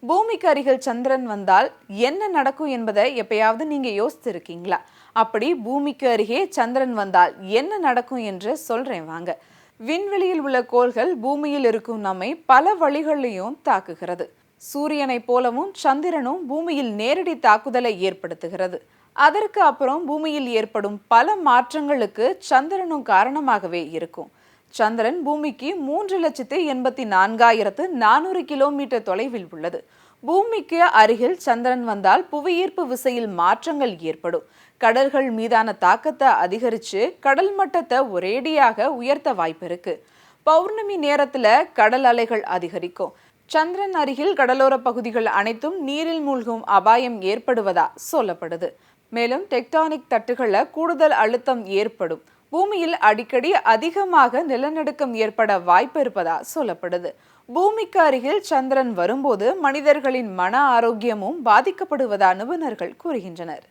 பூமிக்கு அருகில் சந்திரன் வந்தால் என்ன நடக்கும் என்பதை எப்பயாவது நீங்க யோசிச்சிருக்கீங்களா? அப்படி பூமிக்கு அருகே சந்திரன் வந்தால் என்ன நடக்கும் என்று சொல்றேன் வாங்க. விண்வெளியில் உள்ள கோள்கள் பூமியில் இருக்கும் நம்மை பல வழிகளிலையும் தாக்குகிறது. சூரியனை போலவும் சந்திரனும் பூமியில் நேரடி தாக்குதலை ஏற்படுத்துகிறது. அதற்கு அப்புறம் பூமியில் ஏற்படும் பல மாற்றங்களுக்கு சந்திரனும் காரணமாகவே இருக்கும். சந்திரன் பூமிக்கு 3,84,400 கிலோமீட்டர் தொலைவில் உள்ளது. பூமிக்கு அருகில் சந்திரன் வந்தால் புவியீர்ப்பு விசையில் மாற்றங்கள் ஏற்படும். கடல்கள் மீதான தாக்கத்தை அதிகரித்து கடல் மட்டத்தை ஒரேடியாக உயர்த்த வாய்ப்பு இருக்கு. பௌர்ணமி நேரத்துல கடல் அலைகள் அதிகரிக்கும். சந்திரன் அருகில் கடலோர பகுதிகள் அனைத்தும் நீரில் மூழ்கும் அபாயம் ஏற்படுவதா சொல்லப்படுது. மேலும் டெக்டானிக் தட்டுகள்ல கூடுதல் அழுத்தம் ஏற்படும். பூமியில் அடிக்கடி அதிகமாக நிலநடுக்கம் ஏற்பட வாய்ப்பு இருப்பதா சொல்லப்படுது. பூமிக்கு அருகில் சந்திரன் வரும்போது மனிதர்களின் மன ஆரோக்கியமும் பாதிக்கப்படுவதா நிபுணர்கள் கூறுகின்றனர்.